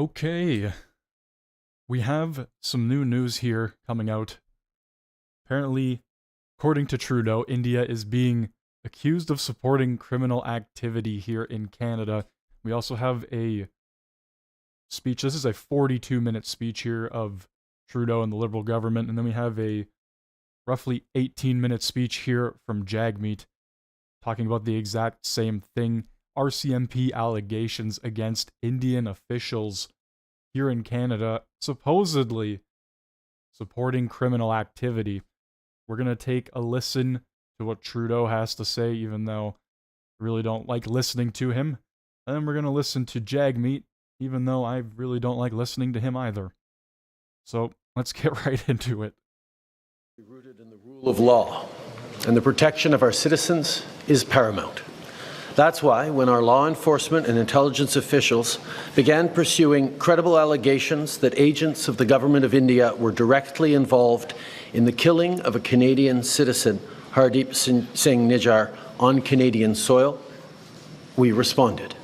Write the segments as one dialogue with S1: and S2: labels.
S1: Okay, we have some new news here coming out. Apparently, according to Trudeau, India is being accused of supporting criminal activity here in Canada. We also have a speech. This is a 42-minute speech here of Trudeau and the Liberal government, and then we have a roughly 18-minute speech here from Jagmeet talking about the exact same thing. RCMP allegations against Indian officials here in Canada, supposedly supporting criminal activity. We're going to take a listen to what Trudeau has to say, even though I really don't like listening to him. And then we're going to listen to Jagmeet, even though I really don't like listening to him either. So let's get right into it.
S2: Rooted in the rule of law, and the protection of our citizens is paramount. That's why, when our law enforcement and intelligence officials began pursuing credible allegations that agents of the Government of India were directly involved in the killing of a Canadian citizen, Hardeep Singh Nijjar, on Canadian soil, we responded.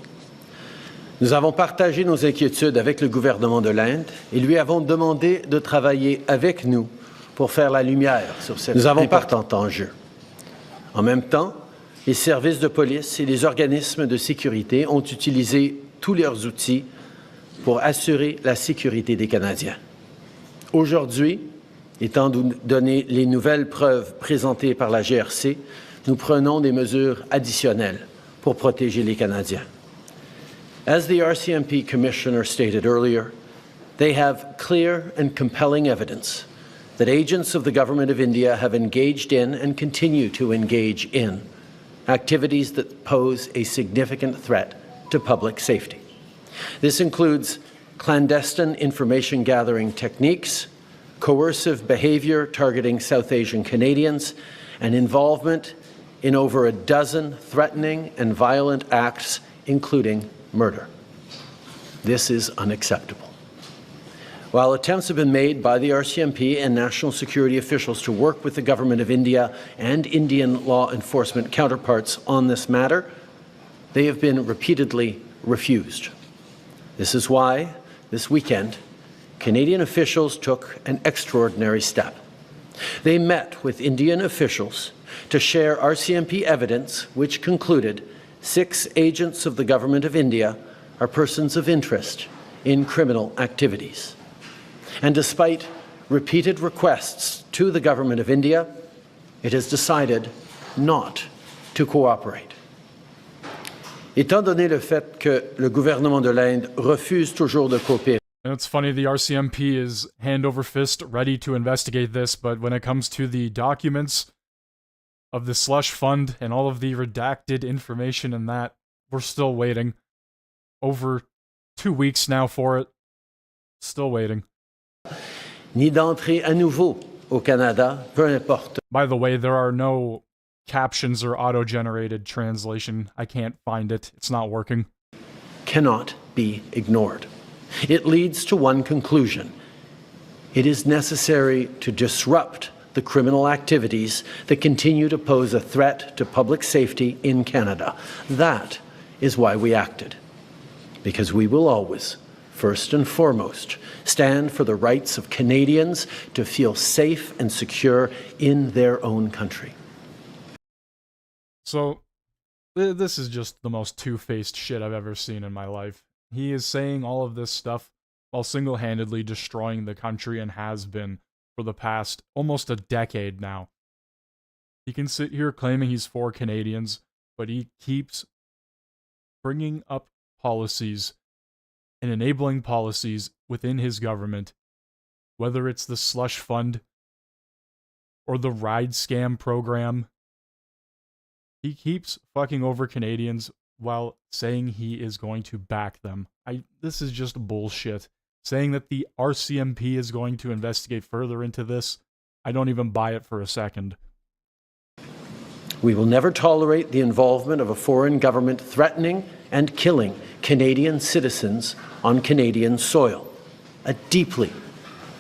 S2: Nous avons partagé nos inquiétudes avec le gouvernement de l'Inde et lui avons demandé de travailler avec nous pour faire la lumière sur cet important enjeu. En même temps, les services de police et les organismes de sécurité ont utilisé tous leurs outils pour assurer la sécurité des Canadiens. Aujourd'hui, étant donné les nouvelles preuves présentées par la GRC, nous prenons des mesures additionnelles pour protéger les Canadiens. As the RCMP Commissioner stated earlier, they have clear and compelling evidence that agents of the Government of India have engaged in and continue to engage in activities that pose a significant threat to public safety. This includes clandestine information gathering techniques, coercive behavior targeting South Asian Canadians, and involvement in over a dozen threatening and violent acts, including murder. This is unacceptable. While attempts have been made by the RCMP and national security officials to work with the Government of India and Indian law enforcement counterparts on this matter, they have been repeatedly refused. This is why, this weekend, Canadian officials took an extraordinary step. They met with Indian officials to share RCMP evidence which concluded 6 agents of the Government of India are persons of interest in criminal activities. And despite repeated requests to the Government of India, it has decided not to cooperate. Étant donné le fait que le gouvernement de l'Inde refuse toujours de coopérer.
S1: And it's funny, the RCMP is hand over fist ready to investigate this, but when it comes to the documents of the slush fund and all of the redacted information in that, we're still waiting. Over 2 weeks now for it. Still waiting.
S2: Ni d'entrer à nouveau au Canada, peu importe.
S1: By the way, there are no captions or auto-generated translation. I can't find it. It's not working.
S2: Cannot be ignored. It leads to one conclusion. It is necessary to disrupt the criminal activities that continue to pose a threat to public safety in Canada. That is why we acted. Because we will always, first and foremost, stand for the rights of Canadians to feel safe and secure in their own country.
S1: So, this is just the most two-faced shit I've ever seen in my life. He is saying all of this stuff while single-handedly destroying the country and has been for the past almost a decade now. He can sit here claiming he's for Canadians, but he keeps bringing up policies and enabling policies within his government, whether it's the slush fund or the ride scam program. He keeps fucking over Canadians while saying he is going to back them. This is just bullshit. Saying that the RCMP is going to investigate further into this, I don't even buy it for a second.
S2: We will never tolerate the involvement of a foreign government threatening and killing Canadian citizens on Canadian soil, a deeply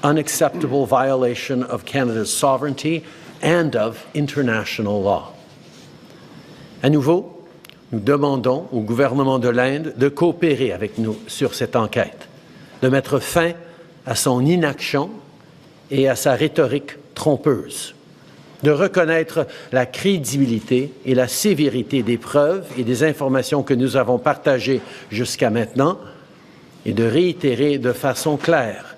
S2: unacceptable violation of Canada's sovereignty and of international law. À nouveau, nous demandons au gouvernement de l'Inde de coopérer avec nous sur cette enquête. de mettre fin à son inaction et à sa rhétorique trompeuse, de reconnaître la crédibilité et la sévérité des preuves et des informations que nous avons partagées jusqu'à maintenant et de réitérer de façon claire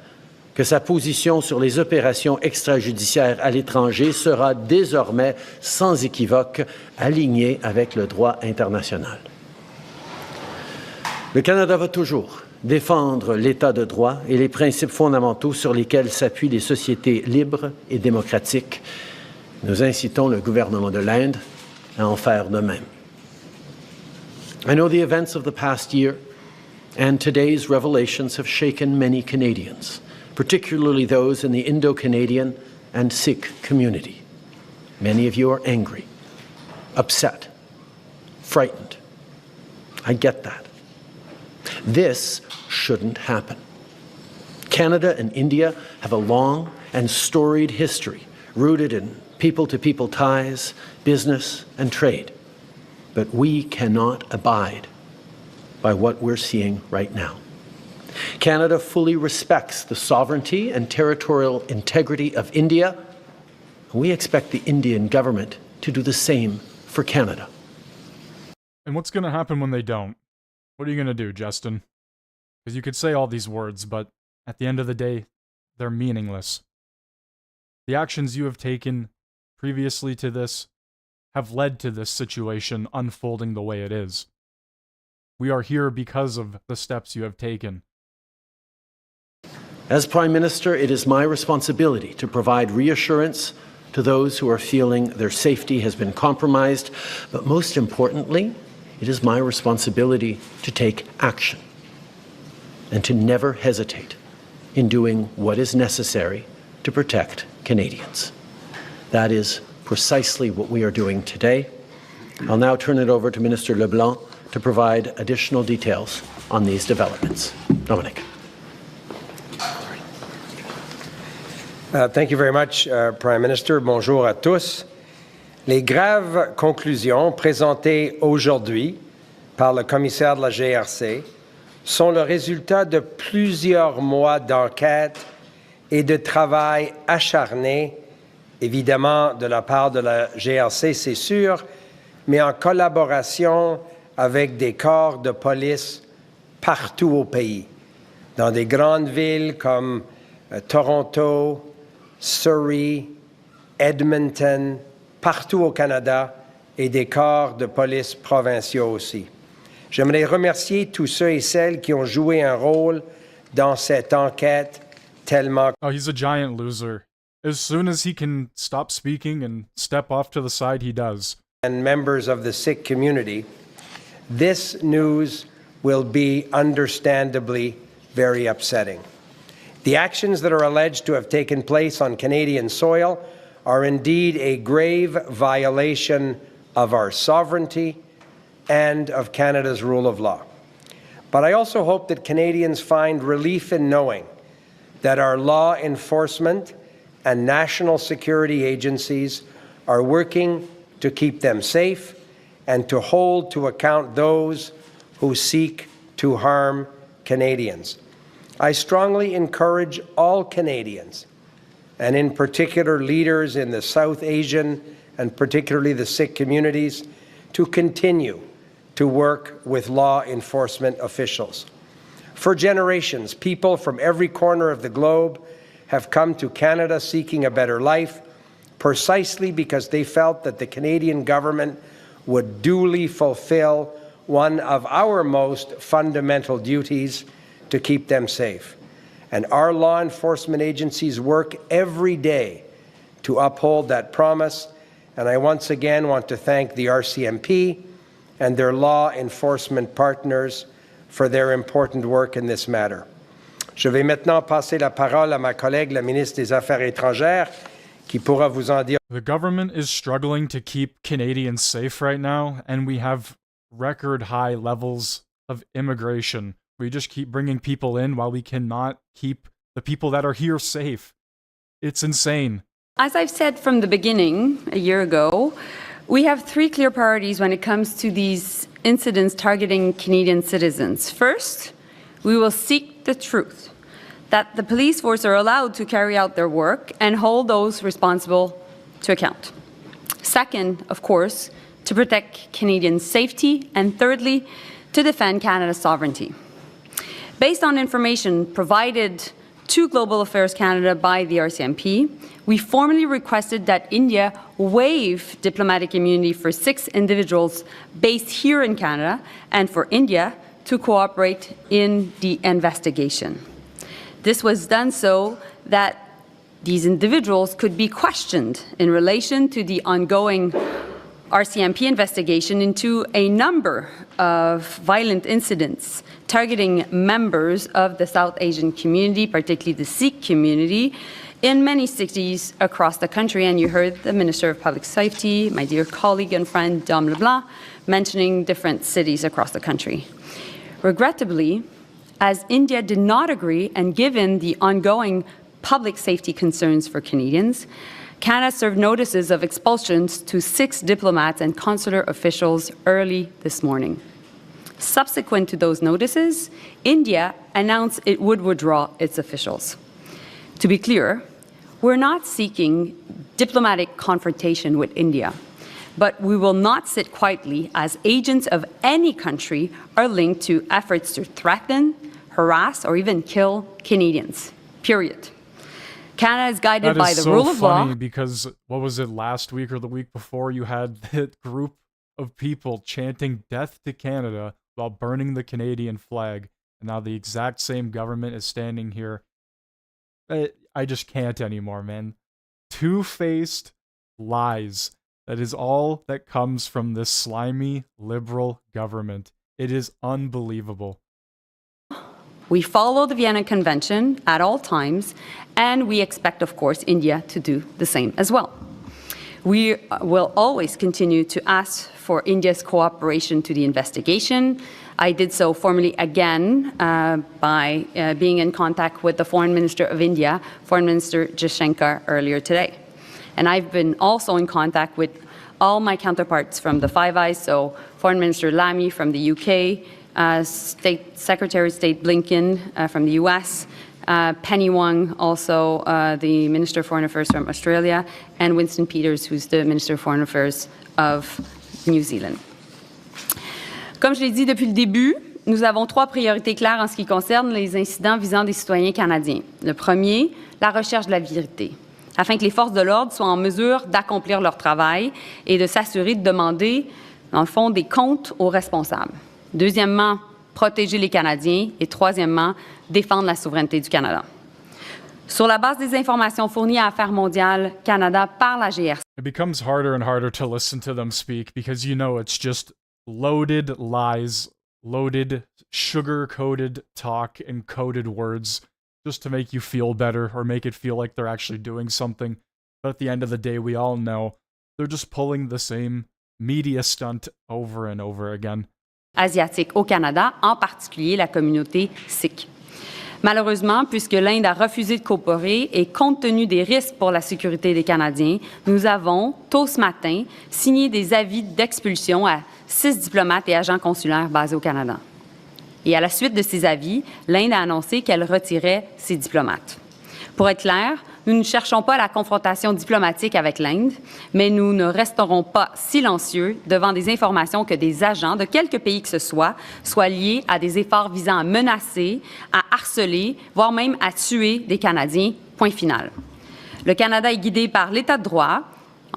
S2: que sa position sur les opérations extrajudiciaires à l'étranger sera désormais sans équivoque alignée avec le droit international. Le Canada va toujours défendre l'État de droit et les principes fondamentaux sur lesquels s'appuient les sociétés libres et démocratiques. Nous incitons le gouvernement de l'Inde à en faire de même. I know the events of the past year and today's revelations have shaken many Canadians, particularly those in the Indo-Canadian and Sikh community. Many of you are angry, upset, frightened. I get that. This shouldn't happen. Canada and India have a long and storied history rooted in people-to-people ties, business, and trade. But we cannot abide by what we're seeing right now. Canada fully respects the sovereignty and territorial integrity of India. We expect the Indian government to do the same for Canada.
S1: And what's going to happen when they don't? What are you going to do, Justin? Because you could say all these words, but at the end of the day, they're meaningless. The actions you have taken previously to this have led to this situation unfolding the way it is. We are here because of the steps you have taken.
S2: As Prime Minister, it is my responsibility to provide reassurance to those who are feeling their safety has been compromised, but most importantly, it is my responsibility to take action and to never hesitate in doing what is necessary to protect Canadians. That is precisely what we are doing today. I'll now turn it over to Minister LeBlanc to provide additional details on these developments. Dominic.
S3: Thank you very much, Prime Minister. Bonjour à tous. Les graves conclusions présentées aujourd'hui par le commissaire de la GRC sont le résultat de plusieurs mois d'enquête et de travail acharné, évidemment de la part de la GRC, c'est sûr, mais en collaboration avec des corps de police partout au pays, dans des grandes villes comme Toronto, Surrey, Edmonton, partout au Canada et des corps de police provinciaux aussi. J'aimerais remercier tous ceux et celles qui ont joué un rôle dans cette enquête tellement...
S1: Oh, he's a giant loser. As soon as he can stop speaking and step off to the side, he does.
S3: And members of the Sikh community, this news will be understandably very upsetting. The actions that are alleged to have taken place on Canadian soil are indeed a grave violation of our sovereignty and of Canada's rule of law. But I also hope that Canadians find relief in knowing that our law enforcement and national security agencies are working to keep them safe and to hold to account those who seek to harm Canadians. I strongly encourage all Canadians, and in particular leaders in the South Asian and particularly the Sikh communities, to continue to work with law enforcement officials. For generations, people from every corner of the globe have come to Canada seeking a better life, precisely because they felt that the Canadian government would duly fulfill one of our most fundamental duties, to keep them safe. And our law enforcement agencies work every day to uphold that promise. And I once again want to thank the RCMP and their law enforcement partners for their important work in this matter. Je vais maintenant passer la parole à ma collègue, la ministre des Affaires étrangères, qui pourra vous en dire.
S1: The government is struggling to keep Canadians safe right now, and we have record high levels of immigration. We just keep bringing people in while we cannot keep the people that are here safe. It's insane.
S4: As I've said from the beginning, a year ago, we have three clear priorities when it comes to these incidents targeting Canadian citizens. First, we will seek the truth, that the police force are allowed to carry out their work and hold those responsible to account. Second, of course, to protect Canadian safety, and thirdly, to defend Canada's sovereignty. Based on information provided to Global Affairs Canada by the RCMP, we formally requested that India waive diplomatic immunity for 6 individuals based here in Canada and for India to cooperate in the investigation. This was done so that these individuals could be questioned in relation to the ongoing RCMP investigation into a number of violent incidents targeting members of the South Asian community, particularly the Sikh community, in many cities across the country. And you heard the Minister of Public Safety, my dear colleague and friend Dom Leblanc, mentioning different cities across the country. Regrettably, as India did not agree, and given the ongoing public safety concerns for Canadians, Canada served notices of expulsions to 6 diplomats and consular officials early this morning. Subsequent to those notices, India announced it would withdraw its officials. To be clear, we're not seeking diplomatic confrontation with India, but we will not sit quietly as agents of any country are linked to efforts to threaten, harass, or even kill Canadians, period. Canada is guided by the rule of law.
S1: That is so funny because, what was it, last week or the week before, you had that group of people chanting death to Canada while burning the Canadian flag, and now the exact same government is standing here. I just can't anymore, man. Two-faced lies. That is all that comes from this slimy, liberal government. It is unbelievable.
S4: We follow the Vienna Convention at all times, and we expect, of course, India to do the same as well. We will always continue to ask for India's cooperation to the investigation. I did so formally again by being in contact with the Foreign Minister of India, Foreign Minister Jaishankar, earlier today. And I've been also in contact with all my counterparts from the Five Eyes, so Foreign Minister Lamy from the UK, Secretary of State Blinken from the US, Penny Wong, also the Minister of Foreign Affairs from Australia, and Winston Peters, who's the Minister of Foreign Affairs of New Zealand. Comme je l'ai dit depuis le début, nous avons 3 priorités claires en ce qui concerne les incidents visant des citoyens canadiens. Le premier, la recherche de la vérité, afin que les forces de l'ordre soient en mesure d'accomplir leur travail et de s'assurer de demander, dans le fond, des comptes aux responsables. Deuxièmement, protéger les Canadiens. Et troisièmement, défendre la souveraineté du Canada. Sur la base des informations fournies à Affaires mondiales Canada par la GRC.
S1: It becomes harder and harder to listen to them speak because you know it's just loaded lies, loaded sugar-coated talk and coded words just to make you feel better or make it feel like they're actually doing something. But at the end of the day, we all know they're just pulling the same media stunt over and over again.
S4: Asiatique au Canada, en particulier la communauté sikh. Malheureusement, puisque l'Inde a refusé de coopérer et compte tenu des risques pour la sécurité des Canadiens, nous avons, tôt ce matin, signé des avis d'expulsion à 6 diplomates et agents consulaires basés au Canada. Et à la suite de ces avis, l'Inde a annoncé qu'elle retirait ses diplomates. Pour être clair, nous ne cherchons pas la confrontation diplomatique avec l'Inde, mais nous ne resterons pas silencieux devant des informations que des agents de quelque pays que ce soit soient liés à des efforts visant à menacer, à harceler, voire même à tuer des Canadiens. Point final. Le Canada est guidé par l'État de droit.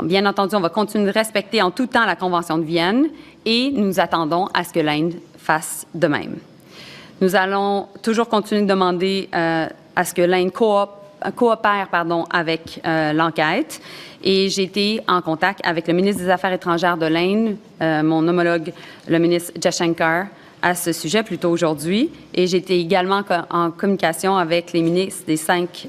S4: Bien entendu, on va continuer de respecter en tout temps la Convention de Vienne et nous attendons à ce que l'Inde fasse de même. Nous allons toujours continuer de demander à ce que l'Inde coopère avec l'enquête. Et j'ai été en contact avec le ministre des Affaires étrangères de l'Inde, mon homologue, le ministre Jaishankar, à ce sujet plus tôt aujourd'hui. Et j'ai été également en communication avec les ministres des 5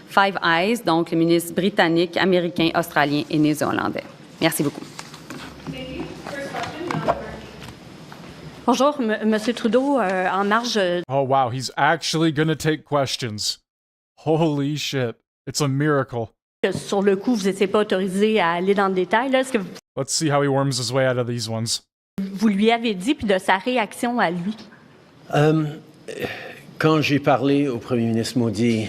S4: Five Eyes, donc les ministres britanniques, américains, australiens et néo-zélandais. Merci beaucoup.
S5: Bonjour, Monsieur Trudeau, en marge...
S1: Oh wow, he's actually gonna take questions. Holy shit, it's a miracle.
S5: Sur le coup, vous n'étiez pas autorisé à aller dans le détail. Là. Est-ce que
S1: Let's see how he worms his way out of these ones.
S5: vous lui avez dit, puis de sa réaction à lui?
S2: Quand j'ai parlé au Premier ministre Modi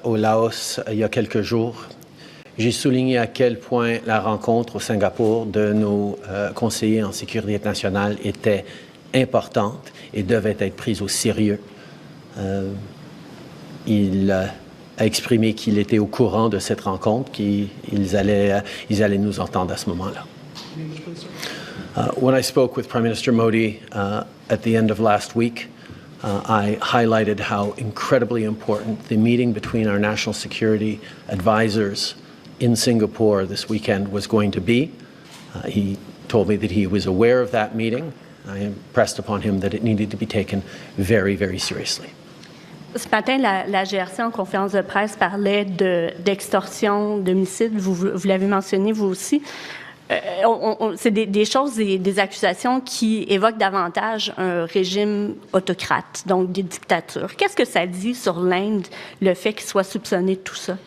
S2: au Laos il y a quelques jours, j'ai souligné à quel point la rencontre au Singapour de nos conseillers en sécurité nationale était importante et devait être prise au sérieux. Il a exprimé qu'il était au courant de cette rencontre, qu'ils allaient nous entendre à ce moment-là. When I spoke with Prime Minister Modi at the end of last week, I highlighted how incredibly important the meeting between our national security advisors in Singapore this weekend was going to be. He told me that he was aware of that meeting. I impressed upon him that it needed to be taken very, very seriously.
S5: Ce matin, la GRC, en conférence de presse, parlait d'extorsion, d'homicide. Vous l'avez mentionné, vous aussi. C'est des choses, des accusations qui évoquent davantage un régime autocrate, donc des dictatures. Qu'est-ce que ça dit sur l'Inde, le fait qu'il soit soupçonné de tout ça?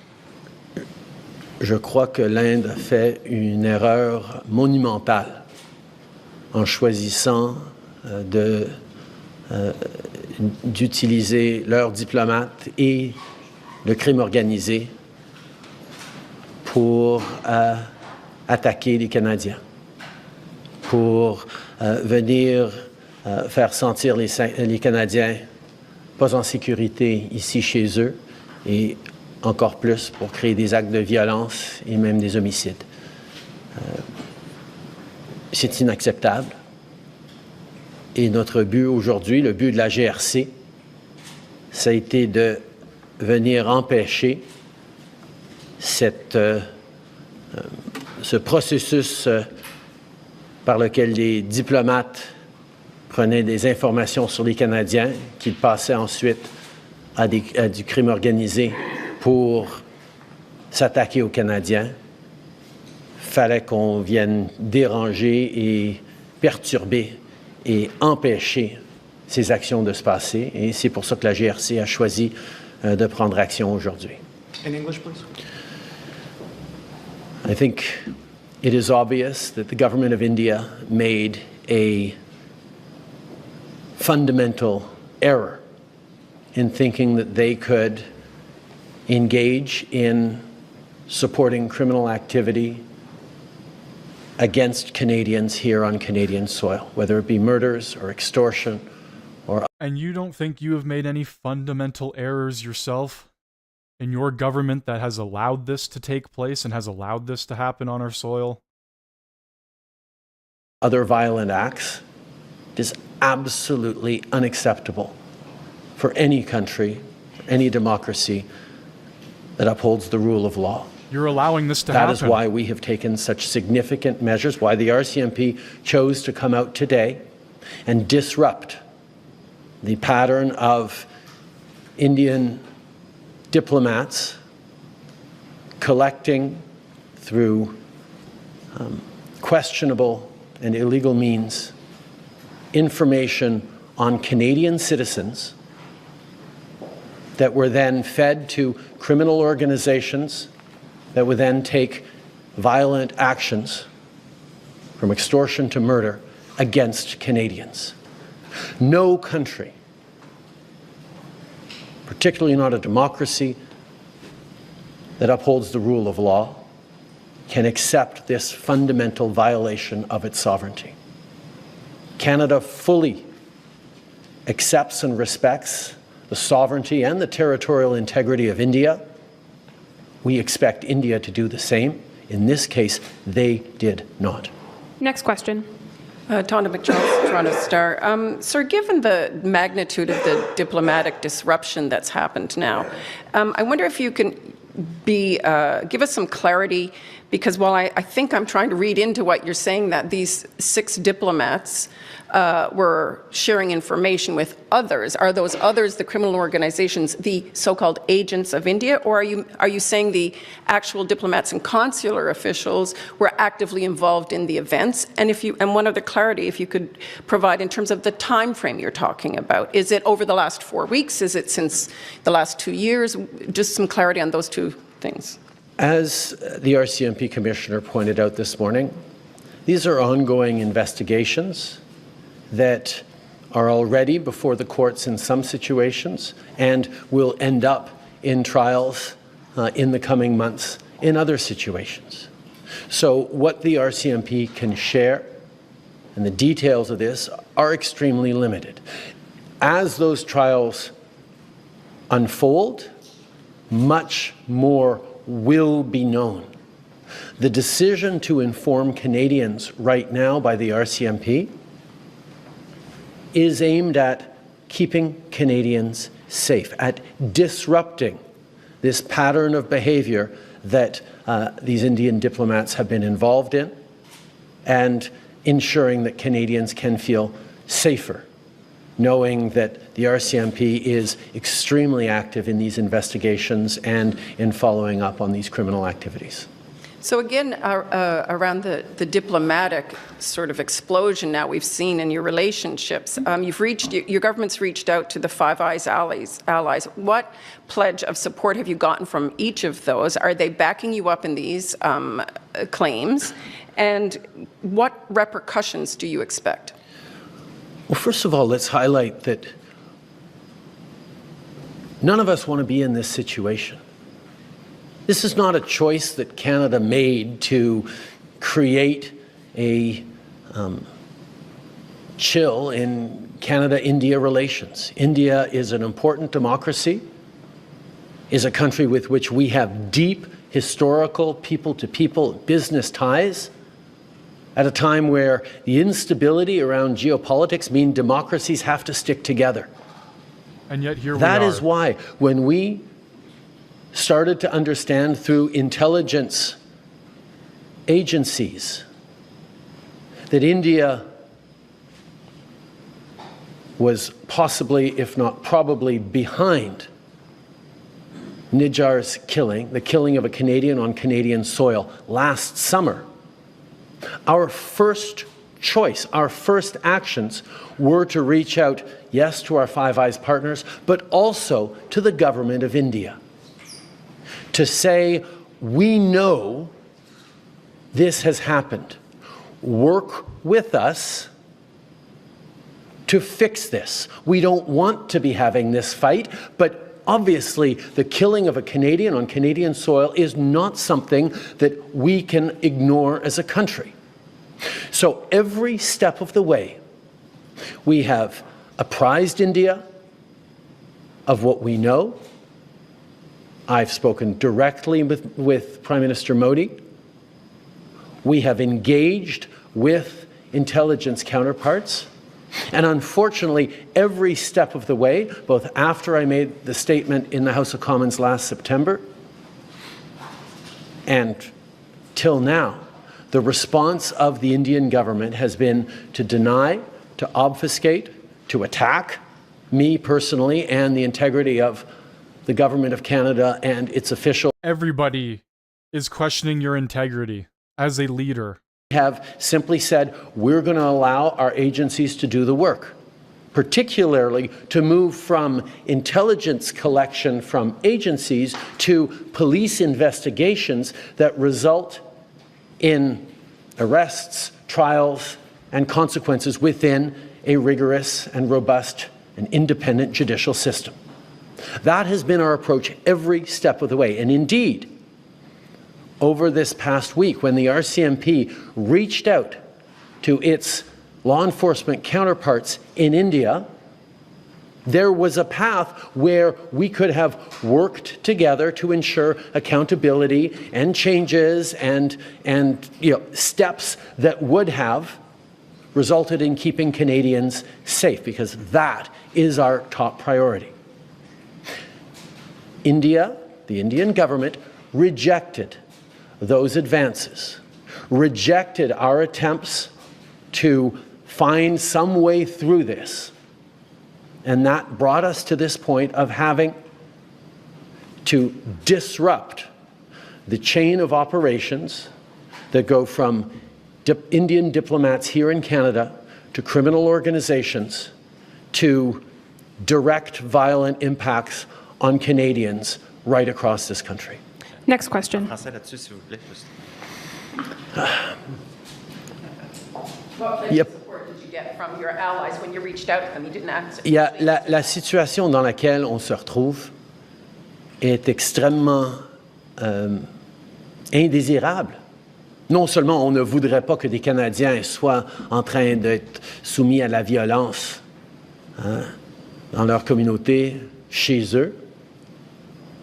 S2: Je crois que l'Inde a fait une erreur monumentale en choisissant d'utiliser leurs diplomates et le crime organisé pour attaquer les Canadiens, pour venir faire sentir les Canadiens pas en sécurité ici chez eux et encore plus pour créer des actes de violence et même des homicides. C'est inacceptable. Et notre but aujourd'hui, le but de la GRC, ça a été de venir empêcher ce processus par lequel les diplomates prenaient des informations sur les Canadiens, qu'ils passaient ensuite à du crime organisé pour s'attaquer aux Canadiens. Il fallait qu'on vienne déranger et perturber et empêcher ces actions de se passer. Et c'est pour ça que la GRC a choisi de prendre action aujourd'hui.
S6: In English, please.
S2: I think it is obvious that the government of India made a fundamental error in thinking that they could engage in supporting criminal activity against Canadians here on Canadian soil, whether it be murders or extortion or...
S1: And you don't think you have made any fundamental errors yourself in your government that has allowed this to take place and has allowed this to happen on our soil?
S2: Other violent acts. It is absolutely unacceptable for any country, any democracy that upholds the rule of law.
S1: You're allowing this to happen.
S2: That is why we have taken such significant measures, why the RCMP chose to come out today and disrupt the pattern of Indian diplomats collecting through questionable and illegal means information on Canadian citizens that were then fed to criminal organizations that would then take violent actions from extortion to murder against Canadians. No country, particularly not a democracy that upholds the rule of law, can accept this fundamental violation of its sovereignty. Canada fully accepts and respects the sovereignty and the territorial integrity of India. We expect India to do the same. In this case, they did not.
S7: Next question.
S8: Tonda McCharles, Toronto Star. Sir, given the magnitude of the diplomatic disruption that's happened now, I wonder if you can give us some clarity, because while I think I'm trying to read into what you're saying, that these 6 diplomats were sharing information with others. Are those others, the criminal organizations, the so-called agents of India, or are you saying the actual diplomats and consular officials were actively involved in the events? And one other clarity, if you could provide in terms of the time frame you're talking about. Is it over the last 4 weeks? Is it since the last 2 years? Just some clarity on those two things.
S2: As the RCMP Commissioner pointed out this morning, these are ongoing investigations that are already before the courts in some situations and will end up in trials in the coming months in other situations. So what the RCMP can share and the details of this are extremely limited. As those trials unfold, much more will be known. The decision to inform Canadians right now by the RCMP is aimed at keeping Canadians safe, at disrupting this pattern of behavior that these Indian diplomats have been involved in, and ensuring that Canadians can feel safer, knowing that the RCMP is extremely active in these investigations and in following up on these criminal activities.
S8: So again, around the diplomatic sort of explosion now we've seen in your relationships, your government's reached out to the Five Eyes allies. What pledge of support have you gotten from each of those? Are they backing you up in these claims? And what repercussions do you expect?
S2: Well, first of all, let's highlight that none of us want to be in this situation. This is not a choice that Canada made to create a chill in Canada-India relations. India is an important democracy, is a country with which we have deep historical people-to-people business ties, at a time where the instability around geopolitics mean democracies have to stick together.
S1: And yet here we are.
S2: That is why when we started to understand through intelligence agencies that India was possibly, if not probably, behind Nijjar's killing, the killing of a Canadian on Canadian soil last summer, our first choice, our first actions were to reach out, yes, to our Five Eyes partners, but also to the government of India, to say, we know this has happened. Work with us to fix this. We don't want to be having this fight, but obviously, the killing of a Canadian on Canadian soil is not something that we can ignore as a country. So every step of the way, we have apprised India of what we know. I've spoken directly with Prime Minister Modi. We have engaged with intelligence counterparts. And unfortunately, every step of the way, both after I made the statement in the House of Commons last September and till now, the response of the Indian government has been to deny, to obfuscate, to attack me personally and the integrity of the government of Canada and its officials.
S1: Everybody is questioning your integrity as a leader.
S2: Have simply said, we're going to allow our agencies to do the work, particularly to move from intelligence collection from agencies to police investigations that result in arrests, trials, and consequences within a rigorous and robust and independent judicial system. That has been our approach every step of the way. And indeed, over this past week, when the RCMP reached out to its law enforcement counterparts in India, there was a path where we could have worked together to ensure accountability and changes and steps that would have resulted in keeping Canadians safe, because that is our top priority. India, the Indian government, rejected those advances, rejected our attempts to find some way through this. And that brought us to this point of having to disrupt the chain of operations that go from Indian diplomats here in Canada to criminal organizations to direct violent impacts on Canadians right across this country.
S6: Next question.
S2: Yep.
S8: you get from your allies when you reached out to them? You didn't answer.
S2: Il y a la situation dans laquelle on se retrouve est extrêmement indésirable. Non seulement on ne voudrait pas que des Canadiens soient en train d'être soumis à la violence dans leur communauté, chez eux,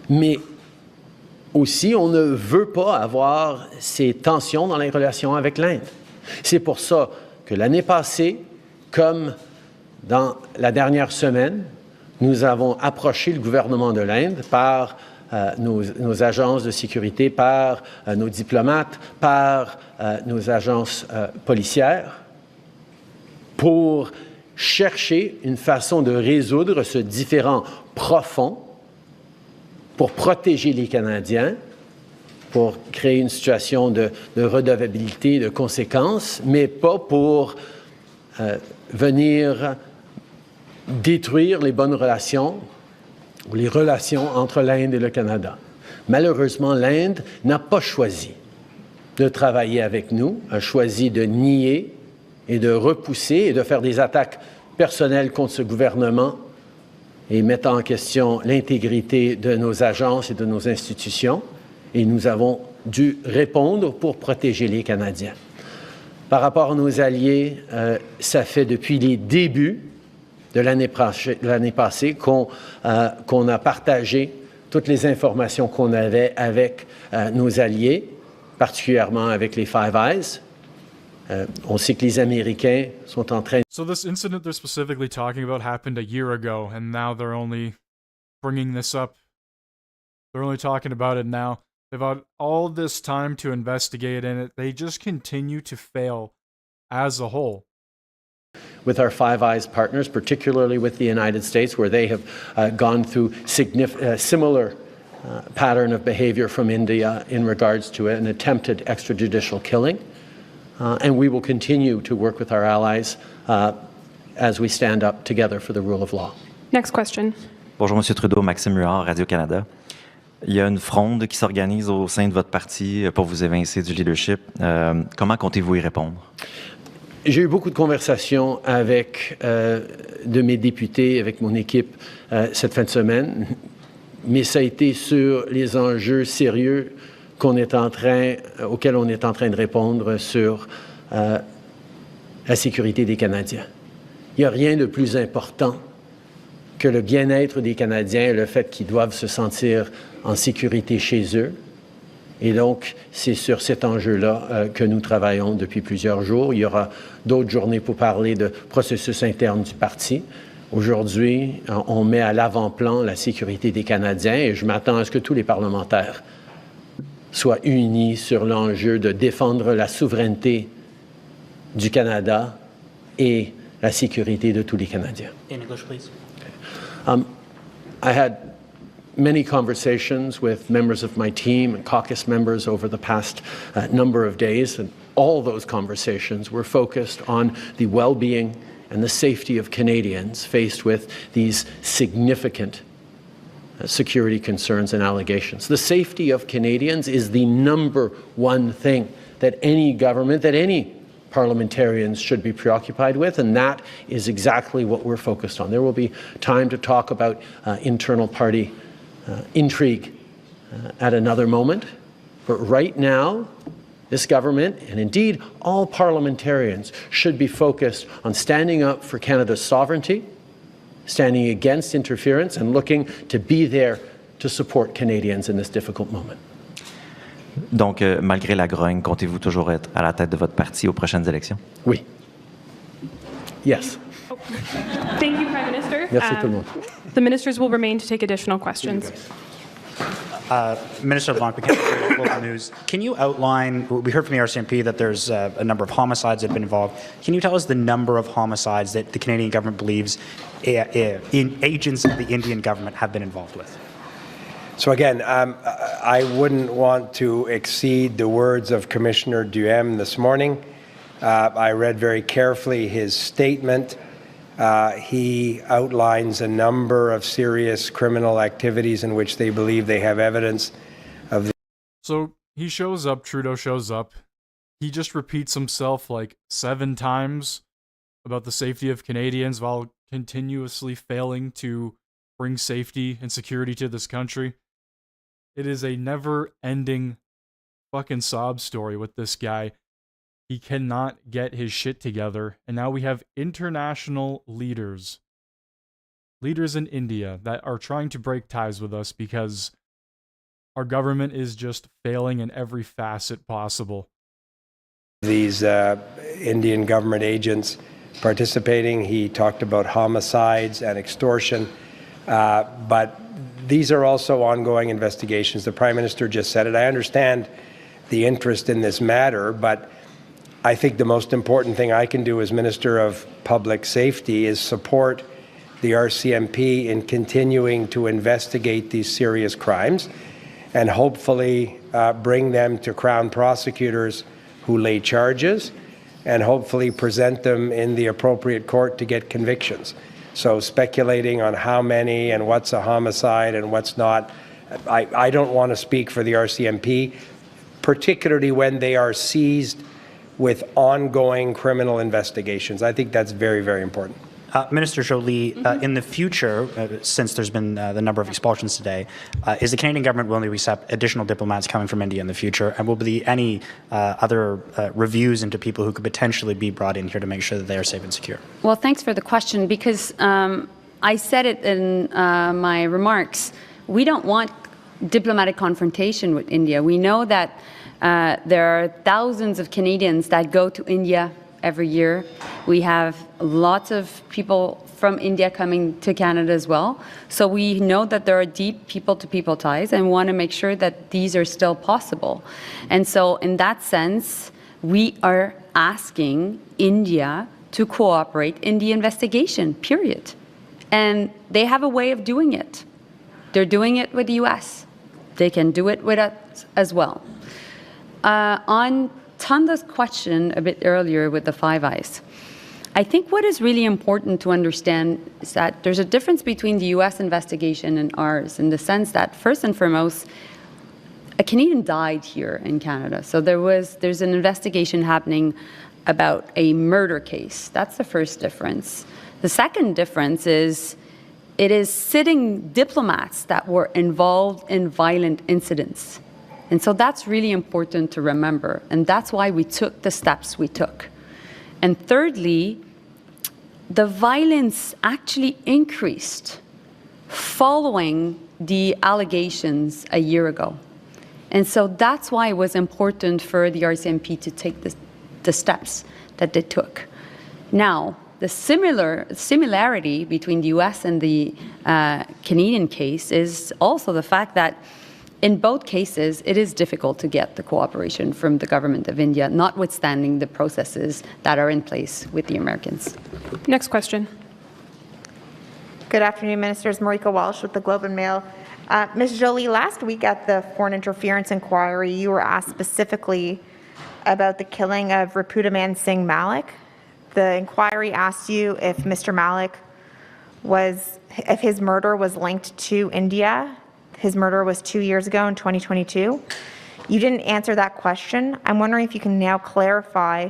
S2: mais aussi on ne veut pas avoir ces tensions dans les relations avec l'Inde. C'est pour ça que l'année passée, comme dans la dernière semaine, nous avons approché le gouvernement de l'Inde par nos agences de sécurité, par nos diplomates, par nos agences policières, pour chercher une façon de résoudre ce différend profond pour protéger les Canadiens, pour créer une situation de redevabilité, de conséquences, mais pas pour venir détruire les bonnes relations ou les relations entre l'Inde et le Canada. Malheureusement, l'Inde n'a pas choisi de travailler avec nous, a choisi de nier et de repousser et de faire des attaques personnelles contre ce gouvernement et mettant en question l'intégrité de nos agences et de nos institutions. Et nous avons dû répondre pour protéger les Canadiens. Par rapport à nos alliés, ça fait depuis les débuts de l'année passée qu'on a partagé toutes les informations qu'on avait avec nos alliés, particulièrement avec les Five Eyes. On sait que les Américains sont en train...
S1: So this incident they're specifically talking about happened a year ago, and now they're only bringing this up. They're only talking about it now. They've had all this time to investigate in it. They just continue to fail as a whole.
S2: With our Five Eyes partners, particularly with the United States, where they have gone through similar pattern of behavior from India in regards to an attempted extrajudicial killing. And we will continue to work with our allies as we stand up together for the rule of law.
S6: Next question.
S7: Bonjour, M. Trudeau, Maxime Huard, Radio-Canada. Il y a une fronde qui s'organise au sein de votre parti pour vous évincer du leadership. Comment comptez-vous y répondre?
S2: J'ai eu beaucoup de conversations avec de mes députés, avec mon équipe cette fin de semaine, mais ça a été sur les enjeux sérieux auxquels on est en train de répondre sur la sécurité des Canadiens. Il n'y a rien de plus important que le bien-être des Canadiens et le fait qu'ils doivent se sentir en sécurité chez eux. Et donc, c'est sur cet enjeu-là que nous travaillons depuis plusieurs jours. Il y aura d'autres journées pour parler de processus interne du parti. Aujourd'hui, on met à l'avant-plan la sécurité des Canadiens et je m'attends à ce que tous les parlementaires soient unis sur l'enjeu de défendre la souveraineté du Canada et la sécurité de tous les Canadiens.
S9: In English, please.
S2: I had many conversations with members of my team and caucus members over the past number of days, and all those conversations were focused on the well-being and the safety of Canadians faced with these significant security concerns and allegations. The safety of Canadians is the number one thing that any government, that any parliamentarians should be preoccupied with, and that is exactly what we're focused on. There will be time to talk about internal party intrigue at another moment, but right now, this government, and indeed all parliamentarians, should be focused on standing up for Canada's sovereignty, standing against interference, and looking to be there to support Canadians in this difficult moment.
S7: Donc, malgré la grogne, comptez-vous toujours être à la tête de votre parti aux prochaines élections?
S2: Oui. Yes.
S6: Thank you, Prime Minister.
S2: Merci tout le monde.
S6: The ministers will remain to take additional questions.
S9: Minister LeBlanc, local news. Can you outline, we heard from the RCMP that there's a number of homicides that have been involved. Can you tell us the number of homicides that the Canadian government believes agents of the Indian government have been involved with?
S3: So again, I wouldn't want to exceed the words of Commissioner Duhem this morning. I read very carefully his statement. He outlines a number of serious criminal activities in which they believe they have evidence of.
S1: So he shows up, Trudeau shows up. He just repeats himself like 7 times about the safety of Canadians while continuously failing to bring safety and security to this country. It is a never-ending fucking sob story with this guy. He cannot get his shit together, and now we have international leaders in India that are trying to break ties with us because our government is just failing in every facet possible.
S3: These Indian government agents participating, he talked about homicides and extortion, but these are also ongoing investigations. The Prime Minister just said it. I understand the interest in this matter, but I think the most important thing I can do as Minister of Public Safety is support the RCMP in continuing to investigate these serious crimes and hopefully bring them to Crown prosecutors who lay charges and hopefully present them in the appropriate court to get convictions. So speculating on how many and what's a homicide and what's not, I don't want to speak for the RCMP, particularly when they are seized with ongoing criminal investigations. I think that's very, very important.
S9: Minister Jolie, in the future, since there's been the number of expulsions today, is the Canadian government willing to accept additional diplomats coming from India in the future? And will there be any other reviews into people who could potentially be brought in here to make sure that they are safe and secure?
S4: Well, thanks for the question, because I said it in my remarks. We don't want diplomatic confrontation with India. We know that there are thousands of Canadians that go to India every year. We have lots of people from India coming to Canada as well. So we know that there are deep people-to-people ties and want to make sure that these are still possible. And so in that sense, we are asking India to cooperate in the investigation, period. And they have a way of doing it. They're doing it with the US. They can do it with us as well. On Tanda's question a bit earlier with the Five Eyes, I think what is really important to understand is that there's a difference between the US investigation and ours, in the sense that, first and foremost, a Canadian died here in Canada. So there's an investigation happening about a murder case. That's the first difference. The second difference is it is sitting diplomats that were involved in violent incidents. And so that's really important to remember. And that's why we took the steps we took. And thirdly, the violence actually increased following the allegations a year ago. And so that's why it was important for the RCMP to take the steps that they took. Now, the similarity between the US and the Canadian case is also the fact that in both cases, it is difficult to get the cooperation from the government of India, notwithstanding the processes that are in place with the Americans.
S6: Next question.
S10: Good afternoon, Ministers. Marika Walsh with the Globe and Mail. Ms. Jolie, last week at the foreign interference inquiry, you were asked specifically about the killing of Rapudaman Singh Malik. The inquiry asked you if Mr. Malik if his murder was linked to India. His murder was 2 years ago in 2022. You didn't answer that question. I'm wondering if you can now clarify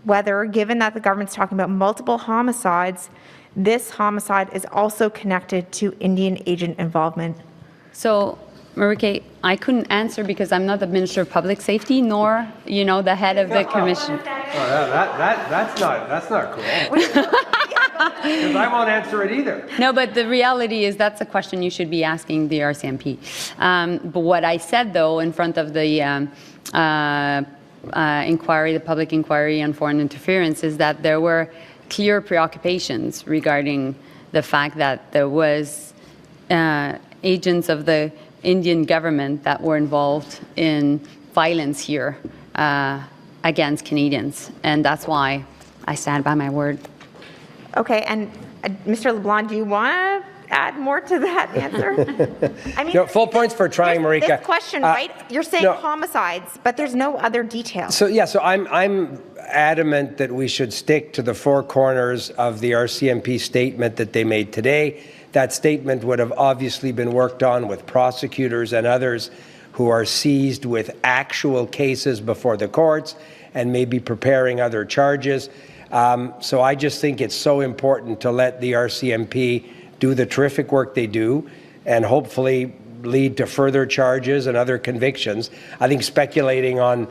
S10: whether, given that the government's talking about multiple homicides, this homicide is also connected to Indian agent involvement.
S4: So, Marike, I couldn't answer because I'm not the Minister of Public Safety, nor, the head of the commission.
S3: That's not cool. Because I won't answer it either.
S4: No, but the reality is that's a question you should be asking the RCMP. But what I said, though, in front of the inquiry, the public inquiry on foreign interference, is that there were clear preoccupations regarding the fact that there was agents of the Indian government that were involved in violence here against Canadians. And that's why I stand by my word.
S10: Okay, and Mr. LeBlanc, do you want to add more to that answer? I mean,
S3: full points for trying, Marika.
S10: This question, right? You're saying homicides, but there's no other details.
S3: So I'm adamant that we should stick to the four corners of the RCMP statement that they made today. That statement would have obviously been worked on with prosecutors and others who are seized with actual cases before the courts and may be preparing other charges. So I just think it's so important to let the RCMP do the terrific work they do and hopefully lead to further charges and other convictions. I think speculating on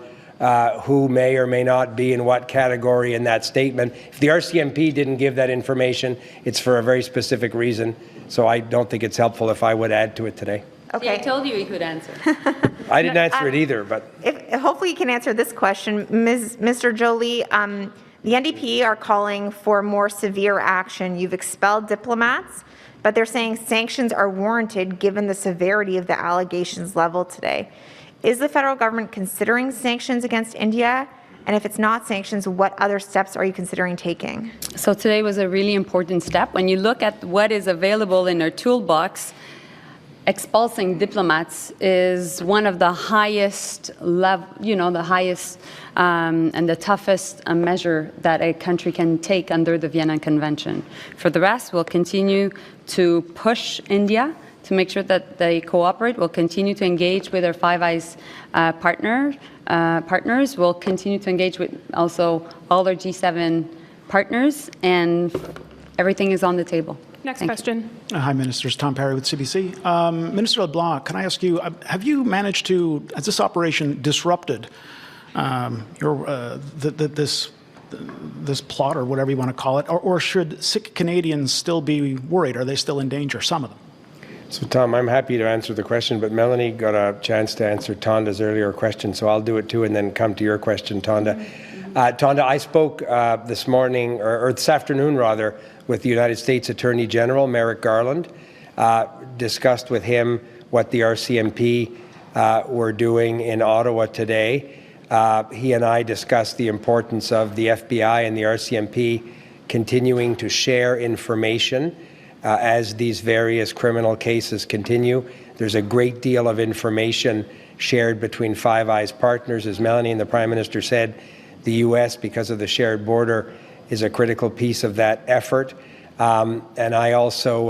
S3: who may or may not be in what category in that statement. If the RCMP didn't give that information, it's for a very specific reason. So I don't think it's helpful if I would add to it today.
S4: Okay. I told you he could answer.
S3: I didn't answer it either, but...
S10: Hopefully you can answer this question. Mr. Joly, the NDP are calling for more severe action. You've expelled diplomats, but they're saying sanctions are warranted given the severity of the allegations leveled today. Is the federal government considering sanctions against India? And if it's not sanctions, what other steps are you considering taking?
S4: So today was a really important step. When you look at what is available in our toolbox, expulsing diplomats is one of the highest level, the highest and the toughest measure that a country can take under the Vienna Convention. For the rest, we'll continue to push India to make sure that they cooperate. We'll continue to engage with our Five Eyes partners. We'll continue to engage with also all our G7 partners, and everything is on the table.
S6: Next question.
S11: Hi, Ministers. Tom Perry with CBC. Minister LeBlanc, can I ask you, have you managed to, has this operation disrupted this plot or whatever you want to call it, or should sick Canadians still be worried? Are they still in danger, some of them?
S3: So, Tom, I'm happy to answer the question, but Melanie got a chance to answer Tonda's earlier question, so I'll do it too and then come to your question, Tonda. Tonda, I spoke this morning, or this afternoon rather, with the United States Attorney General, Merrick Garland, discussed with him what the RCMP were doing in Ottawa today. He and I discussed the importance of the FBI and the RCMP continuing to share information as these various criminal cases continue. There's a great deal of information shared between Five Eyes partners. As Melanie and the Prime Minister said, the U.S., because of the shared border, is a critical piece of that effort. And I also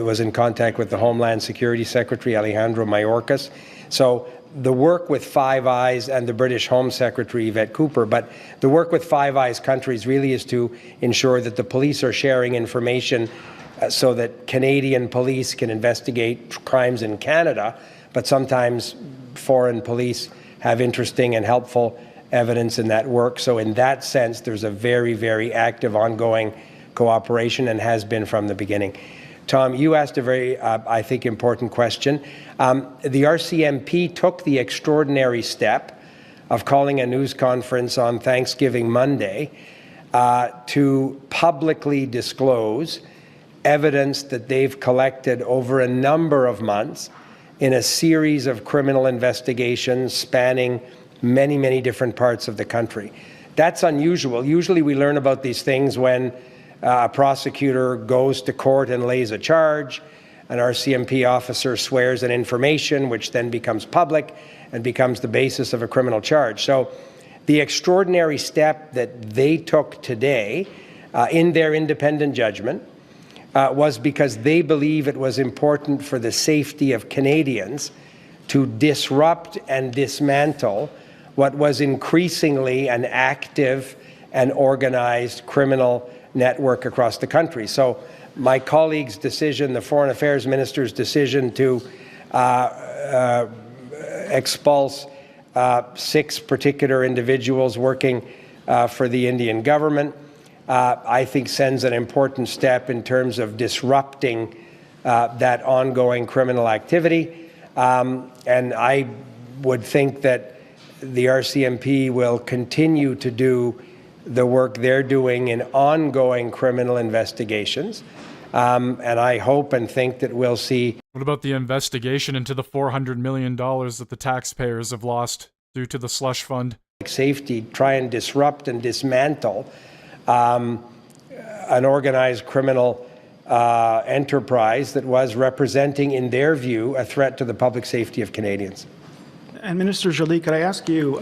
S3: was in contact with the Homeland Security Secretary, Alejandro Mayorkas. So the work with Five Eyes and the British Home Secretary, Yvette Cooper, but the work with Five Eyes countries really is to ensure that the police are sharing information so that Canadian police can investigate crimes in Canada, but sometimes foreign police have interesting and helpful evidence in that work. So in that sense, there's a very, very active ongoing cooperation and has been from the beginning. Tom, you asked a very, I think, important question. The RCMP took the extraordinary step of calling a news conference on Thanksgiving Monday to publicly disclose evidence that they've collected over a number of months in a series of criminal investigations spanning many, many different parts of the country. That's unusual. Usually we learn about these things when a prosecutor goes to court and lays a charge, an RCMP officer swears an information which then becomes public and becomes the basis of a criminal charge. So the extraordinary step that they took today in their independent judgment was because they believe it was important for the safety of Canadians to disrupt and dismantle what was increasingly an active and organized criminal network across the country. So my colleague's decision, the Foreign Affairs Minister's decision to expulse 6 particular individuals working for the Indian government, I think sends an important step in terms of disrupting that ongoing criminal activity. And I would think that the RCMP will continue to do the work they're doing in ongoing criminal investigations. And I hope and think that we'll see.
S1: What about the investigation into the $400 million that the taxpayers have lost due to the slush fund?
S3: Safety, try and disrupt and dismantle an organized criminal enterprise that was representing, in their view, a threat to the public safety of Canadians.
S11: And Minister Joly, could I ask you,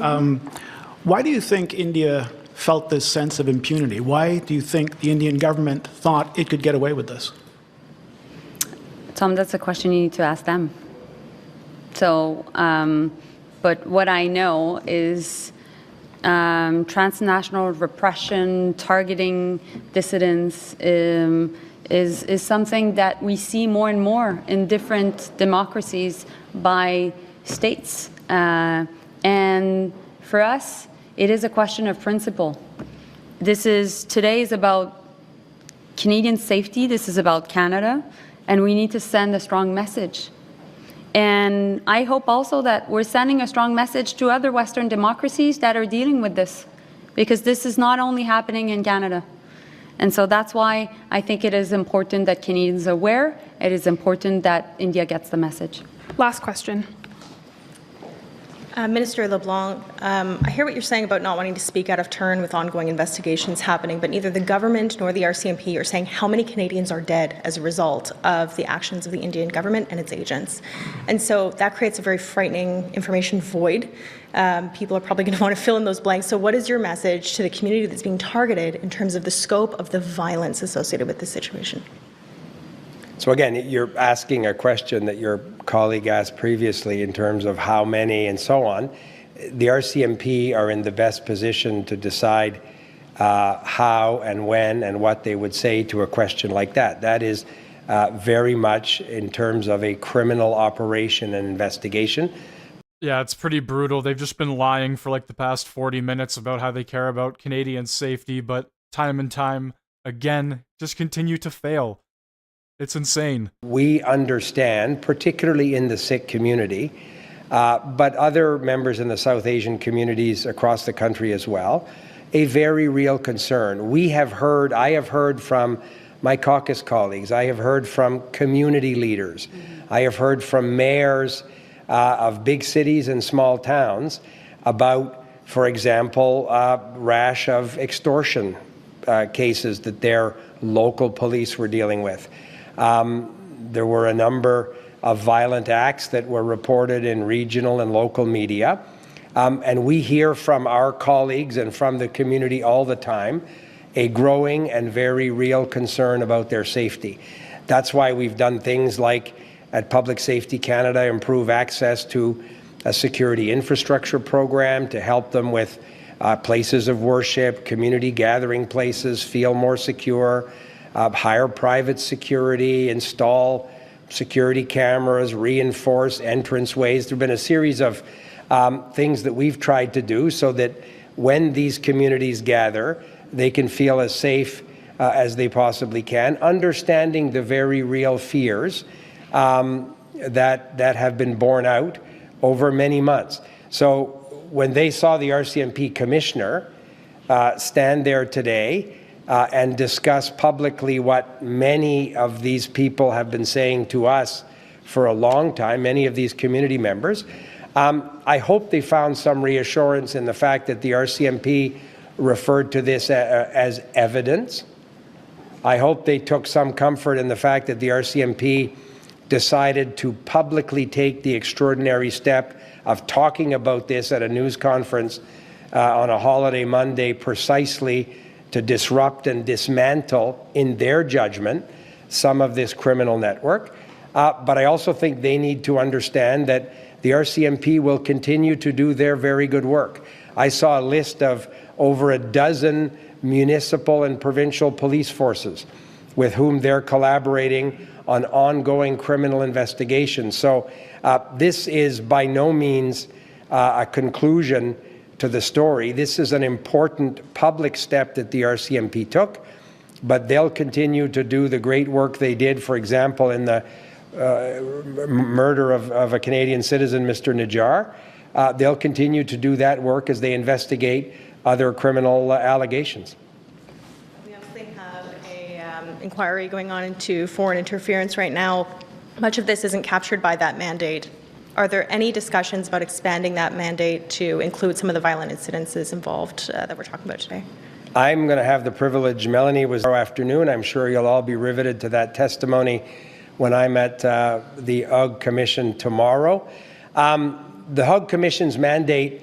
S11: why do you think India felt this sense of impunity? Why do you think the Indian government thought it could get away with this?
S4: Tom, that's a question you need to ask them. So, but what I know is transnational repression, targeting dissidents, is something that we see more and more in different democracies by states. And for us, it is a question of principle. Today is about Canadian safety, this is about Canada, and we need to send a strong message. And I hope also that we're sending a strong message to other Western democracies that are dealing with this, because this is not only happening in Canada. And so that's why I think it is important that Canadians are aware. It is important that India gets the message.
S6: Last question.
S12: Minister LeBlanc, I hear what you're saying about not wanting to speak out of turn with ongoing investigations happening, but neither the government nor the RCMP are saying how many Canadians are dead as a result of the actions of the Indian government and its agents. And so that creates a very frightening information void. People are probably going to want to fill in those blanks. So what is your message to the community that's being targeted in terms of the scope of the violence associated with this situation?
S3: So again, you're asking a question that your colleague asked previously in terms of how many and so on. The RCMP are in the best position to decide how and when and what they would say to a question like that. That is very much in terms of a criminal operation and investigation.
S1: Yeah, it's pretty brutal. They've just been lying for like the past 40 minutes about how they care about Canadian safety, but time and time again, just continue to fail. It's insane.
S3: We understand, particularly in the Sikh community, but other members in the South Asian communities across the country as well, a very real concern. I have heard from my caucus colleagues, I have heard from community leaders, I have heard from mayors of big cities and small towns about, for example, rash of extortion cases that their local police were dealing with. There were a number of violent acts that were reported in regional and local media. And we hear from our colleagues and from the community all the time a growing and very real concern about their safety. That's why we've done things like at Public Safety Canada improve access to a security infrastructure program to help them with places of worship, community gathering places, feel more secure, hire private security, install security cameras, reinforce entranceways. There have been a series of things that we've tried to do so that when these communities gather, they can feel as safe as they possibly can, understanding the very real fears that have been borne out over many months. So when they saw the RCMP commissioner stand there today and discuss publicly what many of these people have been saying to us for a long time, many of these community members, I hope they found some reassurance in the fact that the RCMP referred to this as evidence. I hope they took some comfort in the fact that the RCMP decided to publicly take the extraordinary step of talking about this at a news conference on a holiday Monday precisely to disrupt and dismantle, in their judgment, some of this criminal network. But I also think they need to understand that the RCMP will continue to do their very good work. I saw a list of over a dozen municipal and provincial police forces with whom they're collaborating on ongoing criminal investigations. So this is by no means a conclusion to the story. This is an important public step that the RCMP took, but they'll continue to do the great work they did, for example, in the murder of a Canadian citizen, Mr. Najjar. They'll continue to do that work as they investigate other criminal allegations.
S12: We obviously have an inquiry going on into foreign interference right now. Much of this isn't captured by that mandate. Are there any discussions about expanding that mandate to include some of the violent incidences involved that we're talking about today?
S3: I'm going to have the privilege, Melanie was tomorrow afternoon, I'm sure you'll all be riveted to that testimony when I'm at the UG Commission tomorrow. The HUG Commission's mandate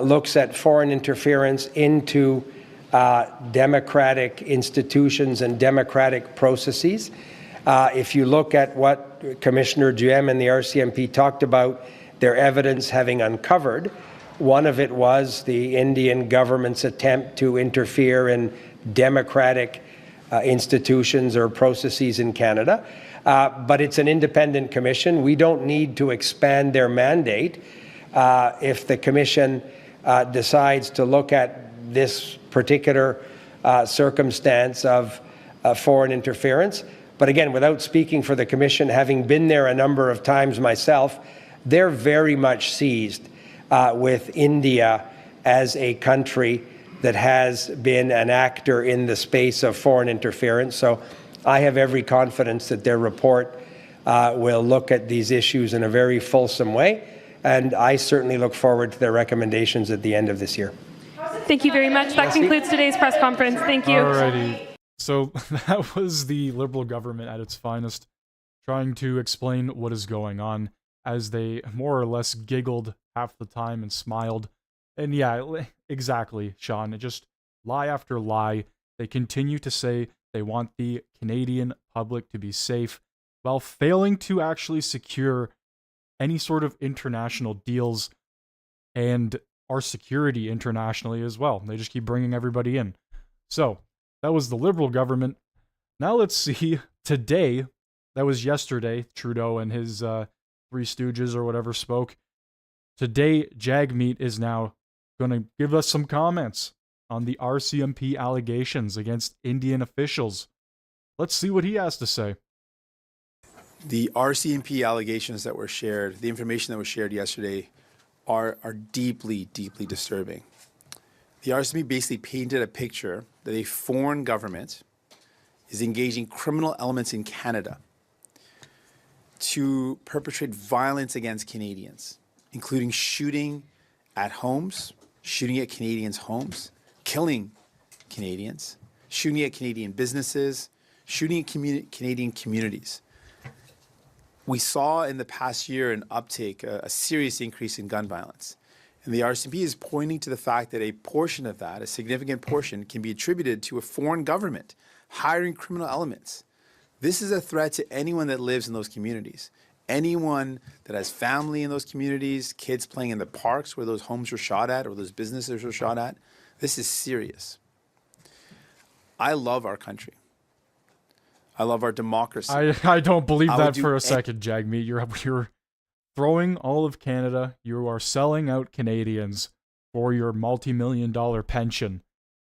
S3: looks at foreign interference into democratic institutions and democratic processes. If you look at what Commissioner Duhem and the RCMP talked about, their evidence having uncovered, One of it was the Indian government's attempt to interfere in democratic institutions or processes in Canada. But it's an independent commission. We don't need to expand their mandate if the commission decides to look at this particular circumstance of foreign interference. But again, without speaking for the commission, having been there a number of times myself, they're very much seized with India as a country that has been an actor in the space of foreign interference. So I have every confidence that their report will look at these issues in a very fulsome way, and I certainly look forward to their recommendations at the end of this year.
S6: Thank you very much. That concludes today's press conference. Thank you.
S1: Alrighty. So that was the Liberal government at its finest, trying to explain what is going on, as they more or less giggled half the time and smiled. And yeah, exactly, Sean. It just lie after lie. They continue to say they want the Canadian public to be safe, while failing to actually secure any sort of international deals and our security internationally as well. They just keep bringing everybody in. So, that was the Liberal government. Now let's see, today, that was yesterday, Trudeau and his Three Stooges or whatever spoke. Today, Jagmeet is now going to give us some comments on the RCMP allegations against Indian officials. Let's see what he has to say.
S13: The RCMP allegations that were shared, the information that was shared yesterday, are deeply, deeply disturbing. The RCMP basically painted a picture that a foreign government is engaging criminal elements in Canada to perpetrate violence against Canadians, including shooting at homes, shooting at Canadians' homes, killing Canadians, shooting at Canadian businesses, shooting at Canadian communities. We saw in the past year an uptake, a serious increase in gun violence. And the RCMP is pointing to the fact that a portion of that, a significant portion, can be attributed to a foreign government hiring criminal elements. This is a threat to anyone that lives in those communities. Anyone that has family in those communities, kids playing in the parks where those homes were shot at or those businesses were shot at. This is serious. I love our country. I love our democracy.
S1: I don't believe that for a second, Jagmeet. You're throwing all of Canada. You are selling out Canadians for your multi-million-dollar pension.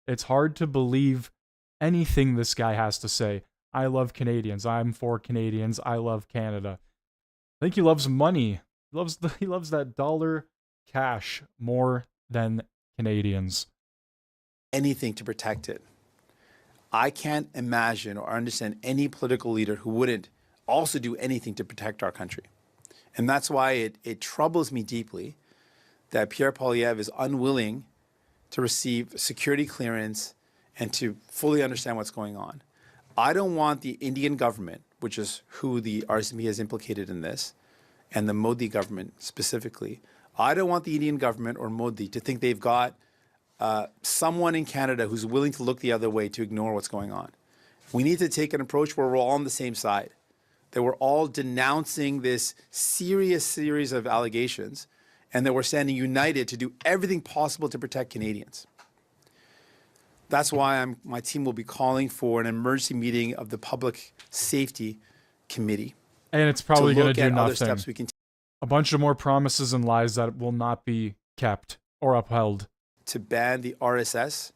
S1: It's hard to believe anything this guy has to say. I love Canadians. I'm for Canadians. I love Canada. I think he loves money. He loves that dollar cash more than Canadians.
S13: Anything to protect it. I can't imagine or understand any political leader who wouldn't also do anything to protect our country. And that's why it troubles me deeply that Pierre Poilievre is unwilling to receive security clearance and to fully understand what's going on. I don't want the Indian government, which is who the RCMP has implicated in this, and the Modi government specifically, I don't want the Indian government or Modi to think they've got someone in Canada who's willing to look the other way to ignore what's going on. We need to take an approach where we're all on the same side, that we're all denouncing this serious series of allegations, and that we're standing united to do everything possible to protect Canadians. That's why my team will be calling for an emergency meeting of the Public Safety Committee.
S1: And it's probably going to do
S13: other steps we
S1: nothing.
S13: can
S1: A bunch of more promises and lies that will not be kept or upheld.
S13: to ban the RSS,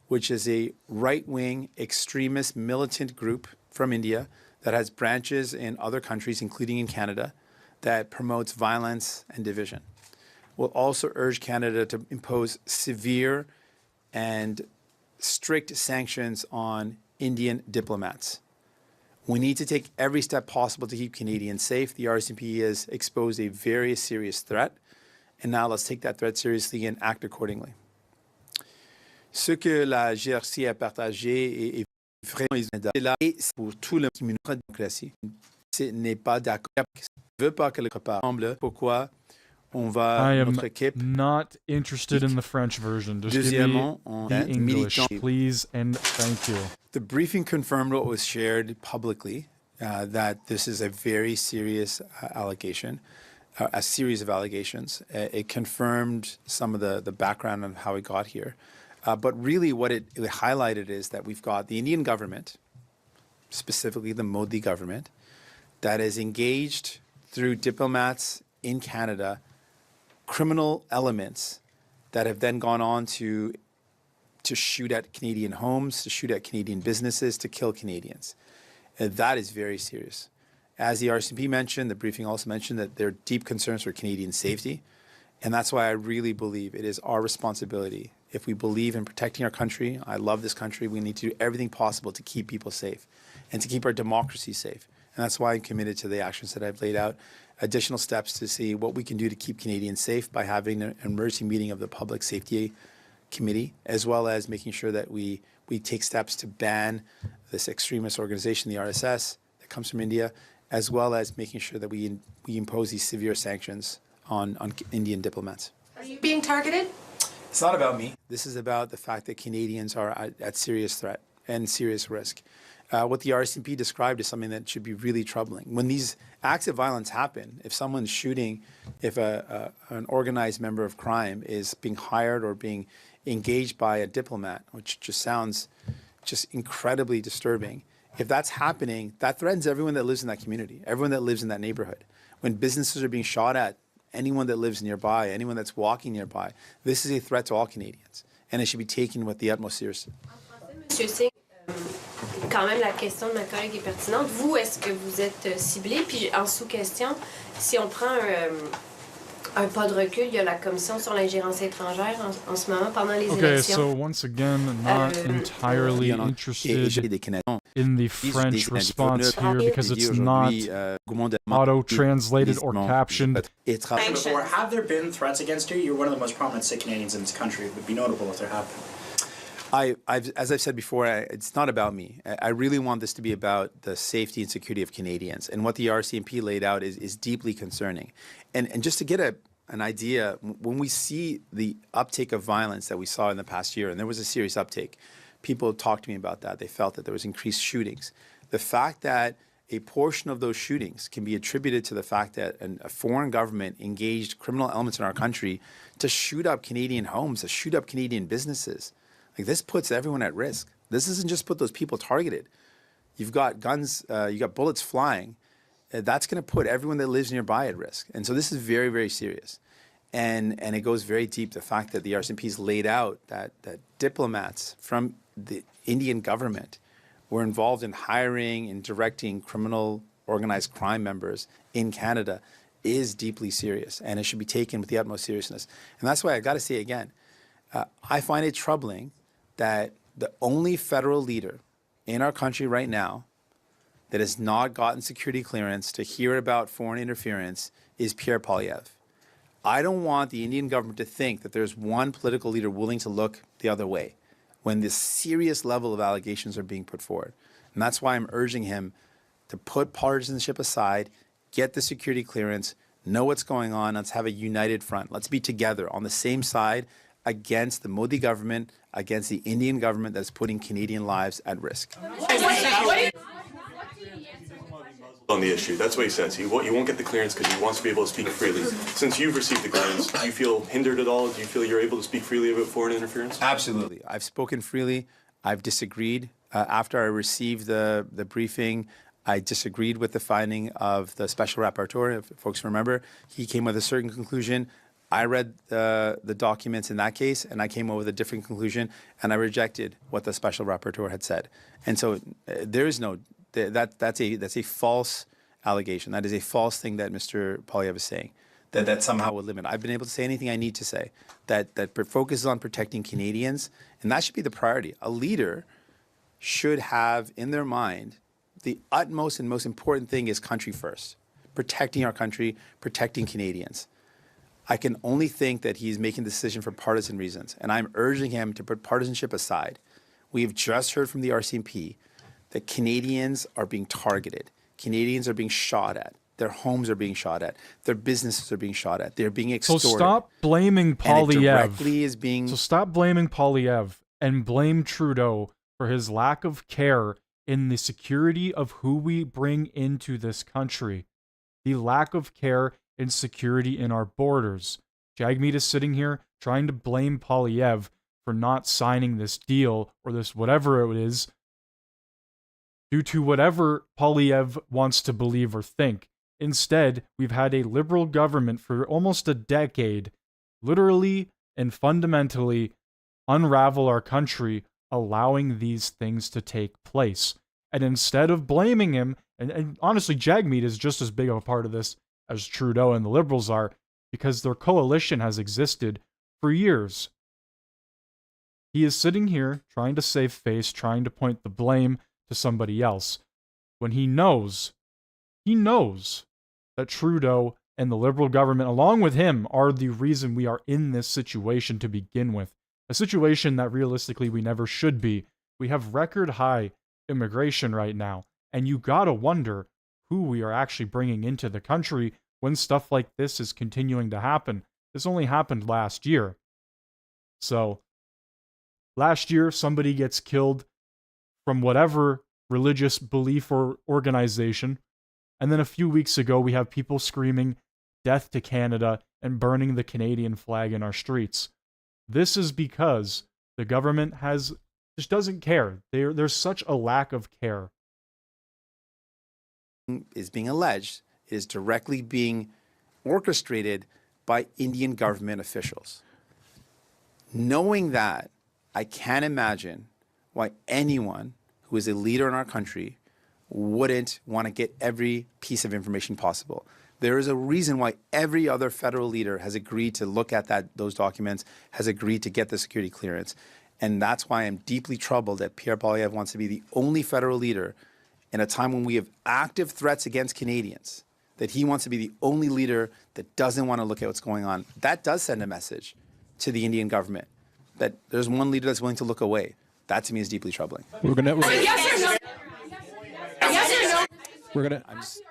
S13: which is a right-wing extremist militant group from India that has branches in other countries, including in Canada, that promotes violence and division. We'll also urge Canada to impose severe and strict sanctions on Indian diplomats. We need to take every step possible to keep Canadians safe. The RCMP has exposed a very serious threat, and now let's take that threat seriously and act accordingly. Ce que la GRC a partagé est vraiment là pour tout le monde de la démocratie. Ce n'est pas d'accord. Je ne veux pas que le semble pourquoi on va
S1: I am
S13: notre équipe.
S1: not interested in the French version. Just give me the English, please and thank you.
S13: The briefing confirmed what was shared publicly, that this is a very serious allegation. a series of allegations. It confirmed some of the background on how it got here. But really what it highlighted is that we've got the Indian government, specifically the Modi government, that is engaged through diplomats in Canada, criminal elements that have then gone on to shoot at Canadian homes, to shoot at Canadian businesses, to kill Canadians. And that is very serious. As the RCMP mentioned, the briefing also mentioned that there are deep concerns for Canadian safety. And that's why I really believe it is our responsibility. If we believe in protecting our country, I love this country, we need to do everything possible to keep people safe and to keep our democracy safe. And that's why I'm committed to the actions that I've laid out, additional steps to see what we can do to keep Canadians safe by having an emergency meeting of the Public Safety Committee, as well as making sure that we take steps to ban this extremist organization, the RSS, that comes from India, as well as making sure that we impose these severe sanctions on Indian diplomats.
S14: Are you being targeted?
S13: It's not about me. This is about the fact that Canadians are at serious threat and serious risk. What the RCMP described is something that should be really troubling. When these acts of violence happen, if someone's shooting, if an organized member of crime is being hired or being engaged by a diplomat, which just sounds just incredibly disturbing, if that's happening, that threatens everyone that lives in that community, everyone that lives in that neighborhood. When businesses are being shot at, anyone that lives nearby, anyone that's walking nearby, this is a threat to all Canadians, and it should be taken with the utmost seriousness.
S14: Monsieur Singh, quand même la question de ma collègue est pertinente. Vous, est-ce que vous êtes ciblé? Puis en sous-question, si on prend un pas de recul, il y a la commission sur l'ingérence étrangère en ce moment pendant les élections.
S1: So once again, not entirely interested in the French response here because it's not auto-translated or captioned.
S9: Before, have there been threats against you? You're one of the most prominent Sikh Canadians in this country. It would be notable if there have been.
S13: As I've said before, it's not about me. I really want this to be about the safety and security of Canadians. And what the RCMP laid out is deeply concerning. And just to get an idea, when we see the uptake of violence that we saw in the past year, and there was a serious uptake, people talked to me about that. They felt that there was increased shootings. The fact that a portion of those shootings can be attributed to the fact that a foreign government engaged criminal elements in our country to shoot up Canadian homes, to shoot up Canadian businesses. Like, this puts everyone at risk. This doesn't just put those people targeted. You've got guns, you got bullets flying. That's going to put everyone that lives nearby at risk. And so this is very, very serious. And it goes very deep, the fact that the RCMP's laid out that diplomats from the Indian government were involved in hiring and directing criminal organized crime members in Canada is deeply serious. And it should be taken with the utmost seriousness. And that's why I got to say again, I find it troubling that the only federal leader in our country right now that has not gotten security clearance to hear about foreign interference is Pierre Poilievre. I don't want the Indian government to think that there's one political leader willing to look the other way when this serious level of allegations are being put forward. And that's why I'm urging him to put partisanship aside, get the security clearance, know what's going on, let's have a united front. Let's be together on the same side against the Modi government, against the Indian government that's putting Canadian lives at risk.
S15: On the issue, that's what he says. You won't get the clearance because he wants to be able to speak freely. Since you've received the clearance, do you feel hindered at all? Do you feel you're able to speak freely about foreign interference?
S13: Absolutely. I've spoken freely. I've disagreed. After I received the briefing, I disagreed with the finding of the special rapporteur. If folks remember, he came with a certain conclusion. I read the documents in that case, and I came up with a different conclusion, and I rejected what the special rapporteur had said. And so there is no that's a false allegation. That is a false thing that Mr. Poilievre is saying. That somehow would limit. I've been able to say anything I need to say. That focuses on protecting Canadians, and that should be the priority. A leader should have in their mind the utmost and most important thing is country first, protecting our country, protecting Canadians. I can only think that he's making the decision for partisan reasons, and I'm urging him to put partisanship aside. We have just heard from the RCMP that Canadians are being targeted. Canadians are being shot at. Their homes are being shot at. Their businesses are being shot at. They're being extorted.
S1: So stop blaming Poilievre.
S13: So
S1: stop blaming Poilievre and blame Trudeau for his lack of care in the security of who we bring into this country. The lack of care insecurity in our borders. Jagmeet is sitting here trying to blame Poilievre for not signing this deal or this whatever it is due to whatever Poilievre wants to believe or think. Instead, we've had a liberal government for almost a decade literally and fundamentally unravel our country, allowing these things to take place. And instead of blaming him, and honestly, Jagmeet is just as big of a part of this as Trudeau and the Liberals are, because their coalition has existed for years. He is sitting here trying to save face, trying to point the blame to somebody else, when he knows that Trudeau and the Liberal government, along with him, are the reason we are in this situation to begin with. A situation that realistically we never should be. We have record high immigration right now, and you gotta wonder who we are actually bringing into the country when stuff like this is continuing to happen. This only happened last year. So, last year, somebody gets killed from whatever religious belief or organization, and then a few weeks ago, we have people screaming, "Death to Canada," and burning the Canadian flag in our streets. This is because the government just doesn't care. There's such a lack of care.
S13: Is being alleged is directly being orchestrated by Indian government officials. Knowing that, I can't imagine why anyone who is a leader in our country wouldn't want to get every piece of information possible. There is a reason why every other federal leader has agreed to look at those documents, has agreed to get the security clearance. And that's why I'm deeply troubled that Pierre Poilievre wants to be the only federal leader in a time when we have active threats against Canadians, that he wants to be the only leader that doesn't want to look at what's going on. That does send a message to the Indian government that there's one leader that's willing to look away. That to me is deeply troubling.
S16: Yes or no? Yes or no?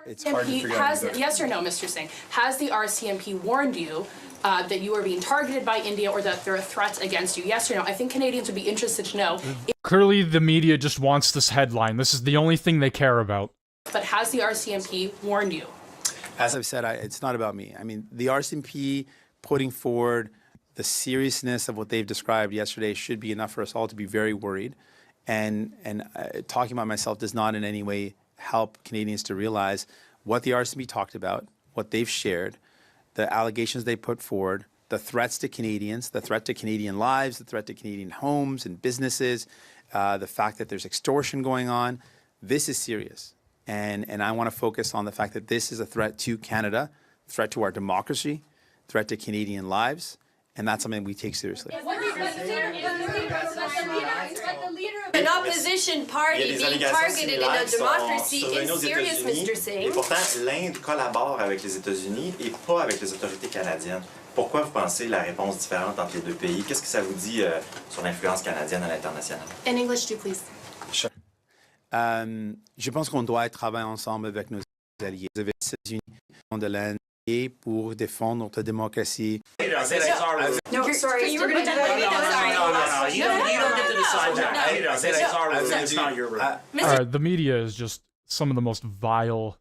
S13: It's hard to figure out.
S16: Yes or no, Mr. Singh? Has the RCMP warned you that you are being targeted by India or that there are threats against you? Yes or no? I think Canadians would be interested to know.
S1: Clearly, the media just wants this headline. This is the only thing they care about.
S16: But has the RCMP warned you?
S13: As I've said, it's not about me. I mean, the RCMP putting forward the seriousness of what they've described yesterday should be enough for us all to be very worried. And talking about myself does not in any way help Canadians to realize what the RCMP talked about, what they've shared, the allegations they put forward, the threats to Canadians, the threat to Canadian lives, the threat to Canadian homes and businesses, the fact that there's extortion going on. This is serious. And I want to focus on the fact that this is a threat to Canada, threat to our democracy, threat to Canadian lives, and that's something we take seriously.
S14: An opposition party being targeted in a democracy is serious, Mr. Singh.
S7: Et pourtant, l'Inde collabore avec les États-Unis et pas avec les autorités canadiennes. Pourquoi vous pensez la réponse différente entre les deux pays? Qu'est-ce que ça vous dit sur l'influence canadienne à l'international?
S16: In English, too, please.
S13: Sure. Je pense qu'on doit travailler ensemble avec nos alliés. Vous avez les États-Unis de l'Inde et pour défendre notre démocratie.
S16: No, sorry. You were going to do that.
S9: You don't get to decide that. It's not your room.
S1: All right, the media is just some of the most vile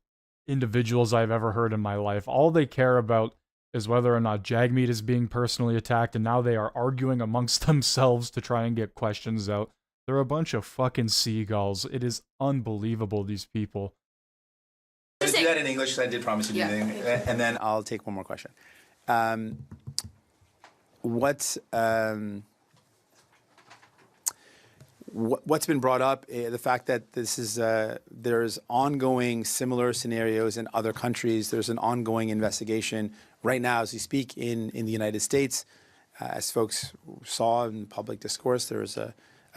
S1: individuals I've ever heard in my life. All they care about is whether or not Jagmeet is being personally attacked, and now they are arguing amongst themselves to try and get questions out. They're a bunch of fucking seagulls. It is unbelievable, these people.
S13: I'll do that in English because I did promise to do that. And then I'll take one more question. What's been brought up, the fact that this is there's ongoing similar scenarios in other countries. There's an ongoing investigation right now as we speak in the United States. As folks saw in public discourse, there was a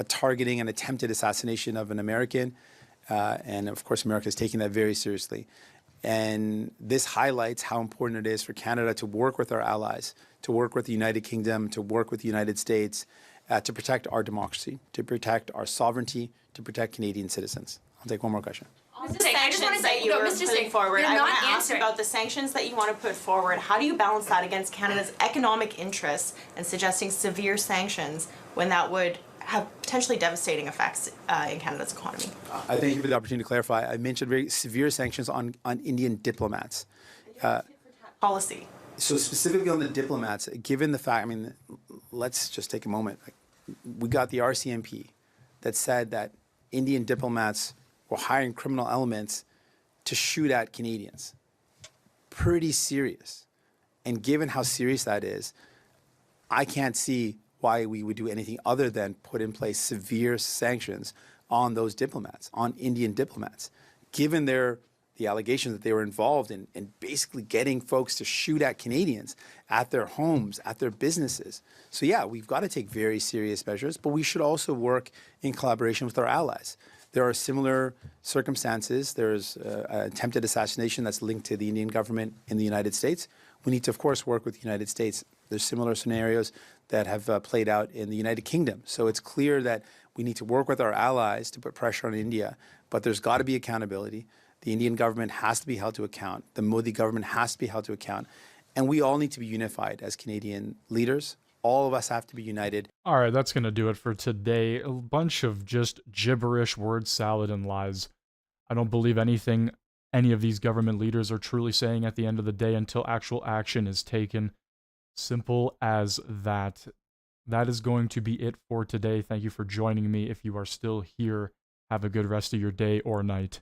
S13: targeting and attempted assassination of an American. And of course, America is taking that very seriously. And this highlights how important it is for Canada to work with our allies, to work with the United Kingdom, to work with the United States, to protect our democracy, to protect our sovereignty, to protect Canadian citizens. I'll take one more question.
S12: The sanctions that you were putting forward, I want to ask about the sanctions that you want to put forward. How do you balance that against Canada's economic interests and suggesting severe sanctions when that would have potentially devastating effects in Canada's economy?
S13: I thank you for the opportunity to clarify. I mentioned very severe sanctions on Indian diplomats.
S12: policy?
S13: So specifically on the diplomats, given the fact, I mean, let's just take a moment. We got the RCMP that said that Indian diplomats were hiring criminal elements to shoot at Canadians. Pretty serious. And given how serious that is, I can't see why we would do anything other than put in place severe sanctions on those diplomats, on Indian diplomats, given the allegations that they were involved in basically getting folks to shoot at Canadians, at their homes, at their businesses. So yeah, we've got to take very serious measures, but we should also work in collaboration with our allies. There are similar circumstances. There's an attempted assassination that's linked to the Indian government in the United States. We need to, of course, work with the United States. There's similar scenarios that have played out in the United Kingdom. So it's clear that we need to work with our allies to put pressure on India, but there's got to be accountability. The Indian government has to be held to account. The Modi government has to be held to account. And we all need to be unified as Canadian leaders. All of us have to be united.
S1: All right, that's going to do it for today. A bunch of just gibberish, word salad, and lies. I don't believe anything any of these government leaders are truly saying at the end of the day until actual action is taken. Simple as that. That is going to be it for today. Thank you for joining me. If you are still here, have a good rest of your day or night.